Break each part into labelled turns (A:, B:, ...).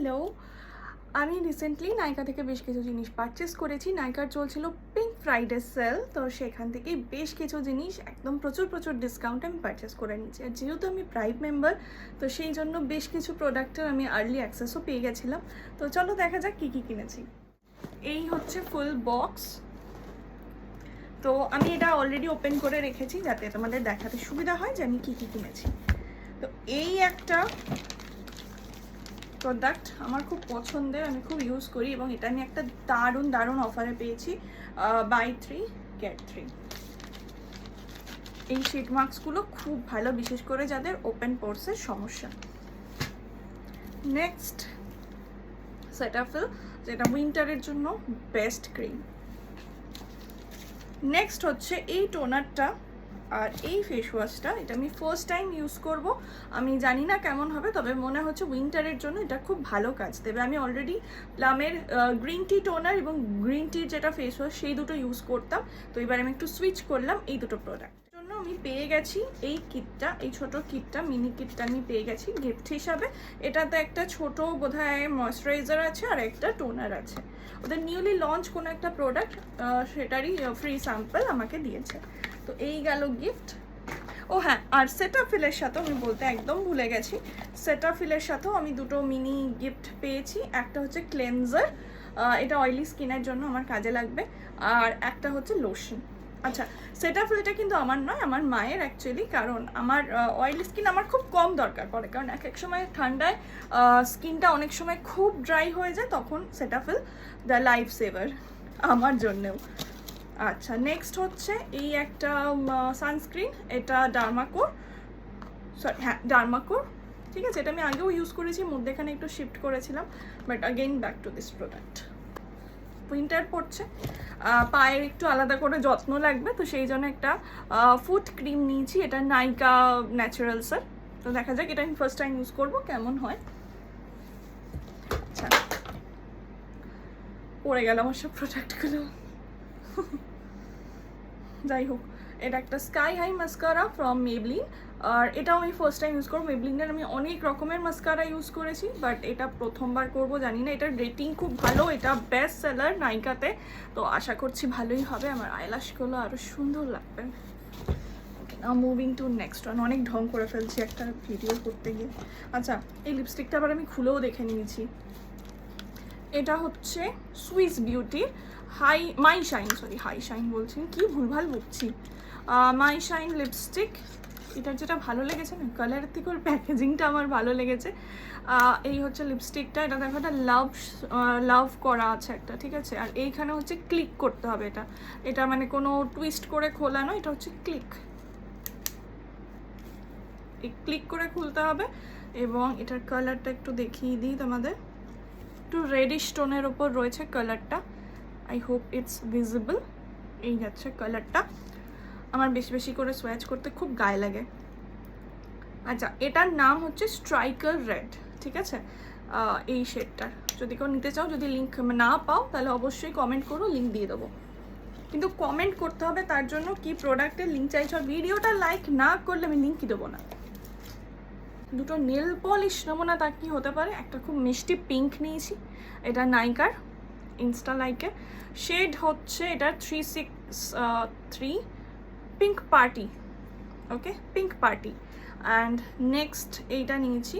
A: Hello, আমি recently নাইকা থেকে বেশ কিছু জিনিস পারচেস করেছি। নাইকার চলছিল পিঙ্ক ফ্রাইডে সেল, তো সেখান থেকেই বেশ কিছু জিনিস একদম প্রচুর ডিসকাউন্টে আমি পারচেস করে নিয়েছি। আর যেহেতু আমি প্রাইম মেম্বার, তো সেই জন্য বেশ কিছু প্রোডাক্টের আমি আর্লি অ্যাক্সেসও পেয়ে গেছিলাম। তো চলো দেখা যাক কী কী কিনেছি। এই হচ্ছে ফুল বক্স। তো আমি এটা অলরেডি ওপেন করে রেখেছি যাতে তোমাদের দেখাতে সুবিধা হয় যে আমি কী কী কিনেছি। তো এই একটা প্রোডাক্ট আমার খুব পছন্দের, আমি খুব ইউজ করি এবং এটা আমি একটা দারুণ অফারে পেয়েছি, বাই 3 get 3। এই শিট মাস্কগুলো খুব ভালো, বিশেষ করে যাদের ওপেন পোর্সের সমস্যা। নেক্সট সেটাফিল, যেটা উইন্টারের জন্য বেস্ট ক্রিম। নেক্সট হচ্ছে এই টোনারটা আর এই ফেস ওয়াশটা, এটা আমি ফার্স্ট টাইম ইউজ করব। আমি জানি না কেমন হবে, তবে মনে হচ্ছে উইন্টারের জন্য এটা খুব ভালো কাজ দেবে। আমি অলরেডি প্লামের গ্রিন টি টোনার এবং গ্রিন টির যেটা ফেস ওয়াশ সেই দুটো ইউজ করতাম, তো এবার আমি একটু সুইচ করলাম এই দুটো প্রোডাক্ট জন্য। আমি পেয়ে গেছি এই কিটটা, এই ছোট কিটটা, মিনি কিটটা আমি পেয়ে গেছি গিফট হিসাবে। এটাতে একটা ছোট বোধহয় ময়শ্চারাইজার আছে আর একটা টোনার আছে। ওদের নিউলি লঞ্চ কোনো একটা প্রোডাক্ট, সেটারই ফ্রি স্যাম্পল আমাকে দিয়েছে। তো এই গেল গিফট। ও হ্যাঁ, আর সেটাফিলের সাথেও আমি বলতে একদম ভুলে গেছি, সেটাফিলের সাথেও আমি দুটো মিনি গিফট পেয়েছি। একটা হচ্ছে ক্লেনজার, এটা অয়েলি স্কিনের জন্য আমার কাজে লাগবে, আর একটা হচ্ছে লোশন। আচ্ছা, সেটাফিলটা কিন্তু আমার নয়, আমার মায়ের অ্যাকচুয়ালি, কারণ আমার অয়েলি স্কিন আমার খুব কম দরকার পড়ে, কারণ এক সময় ঠান্ডায় স্কিনটা অনেক সময় খুব ড্রাই হয়ে যায়, তখন সেটাফিল দ্য লাইফ সেভার আমার জন্যেও। আচ্ছা, নেক্সট হচ্ছে এই একটা সানস্ক্রিন, এটা ডার্মাকোর, সরি হ্যাঁ ডার্মাকোর, ঠিক আছে। এটা আমি আগেও ইউজ করেছি, মধ্যেখানে একটু শিফট করেছিলাম, but again back to this product. Winter পড়ছে, পায়ের একটু আলাদা করে যত্ন লাগবে, তো সেই জন্য একটা ফুট ক্রিম নিয়েছি, এটা নাইকা ন্যাচারালসের। তো দেখা যাক, এটা আমি ফার্স্ট টাইম ইউজ করবো কেমন হয়। আচ্ছা, পড়ে গেল আমার সব প্রোডাক্টগুলো। যাই হোক, এটা একটা sky high mascara from Maybelline, আর এটাও আমি ফার্স্ট টাইম ইউজ করবো। মেবলিনের আমি অনেক রকমের মাস্কারা ইউজ করেছি, বাট এটা প্রথমবার করব, জানি না। এটার রেটিং খুব ভালো, এটা বেস্ট সেলার নাইকাতে, তো আশা করছি ভালোই হবে, আমার আইল্যাশগুলো আরও সুন্দর লাগবে। মুভিং টু নেক্সট ওয়ান, অনেক ঢং করে ফেলছি একটা ভিডিও করতে গিয়ে। আচ্ছা, এই লিপস্টিকটা আবার আমি খুলেও দেখে নিয়েছি। এটা হচ্ছে সুইস বিউটির মাই শাইন বলছি, কি ভুলভাল বলছি, মাই শাইন লিপস্টিক। এটার যেটা ভালো লেগেছে না, কালারের থেকে ওর প্যাকেজিংটা আমার ভালো লেগেছে। এই হচ্ছে লিপস্টিকটা, এটা দেখো একটা লাভ করা আছে একটা, ঠিক আছে। আর এইখানে হচ্ছে ক্লিক করতে হবে, এটা মানে কোনো টুইস্ট করে খোলা নয়, এটা হচ্ছে ক্লিক করে খুলতে হবে। এবং এটার কালারটা একটু দেখিয়ে দিই তোমাদের, একটু রেডিশ টোনের ওপর রয়েছে কালারটা, আই হোপ ইটস ভিজিবল। এই যাচ্ছে কালারটা, আমার বেশি করে সোয়াচ করতে খুব গায়ে লাগে। আচ্ছা, এটার নাম হচ্ছে স্ট্রাইকার রেড, ঠিক আছে। এই শেডটার যদি কেউ নিতে চাও, যদি লিঙ্ক না পাও তাহলে অবশ্যই কমেন্ট করো, লিঙ্ক দিয়ে দেবো। কিন্তু কমেন্ট করতে হবে তার জন্য কি প্রোডাক্টের লিঙ্ক চাইছো। ভিডিওটা লাইক না করলে আমি লিঙ্কই দেবো না। দুটো নেল পলিশ নেবো না, তা কি হতে পারে। একটা খুব মিষ্টি পিঙ্ক নিয়েছি, এটা নাইকার ইনস্টা লাইকের, শেড হচ্ছে এটা 363 pink party, okay pink party. And next এইটা নিয়েছি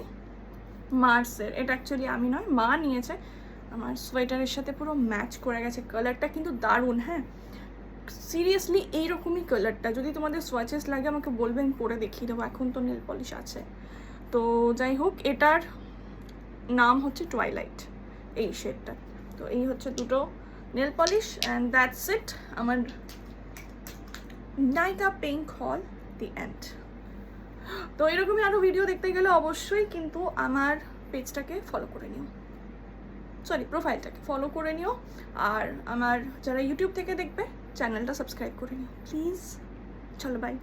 A: মার্সের, এটা অ্যাকচুয়ালি আমি নয়, মা নিয়েছে, আমার সোয়েটারের সাথে পুরো ম্যাচ করে গেছে, কালারটা কিন্তু দারুণ। হ্যাঁ, সিরিয়াসলি এইরকমই কালারটা, যদি তোমাদের সোয়াচেস লাগে আমাকে বলবেন, পরে দেখিয়ে দেবো, এখন তো নেল পলিশ আছে। তো যাই হোক, এটার নাম হচ্ছে টুয়াইলাইট, এই শেডটা। তো এই হচ্ছে দুটো nail polish, and that's it, আমার নাইকা পিঙ্ক হল দি এন্ড। তো এরকমই আরও ভিডিও দেখতে গেলে অবশ্যই কিন্তু আমার পেজটাকে ফলো করে নিও, সরি প্রোফাইলটাকে ফলো করে নিও, আর আমার যারা ইউটিউব থেকে দেখবে চ্যানেলটা সাবস্ক্রাইব করে নিও প্লিজ। চলো বাই।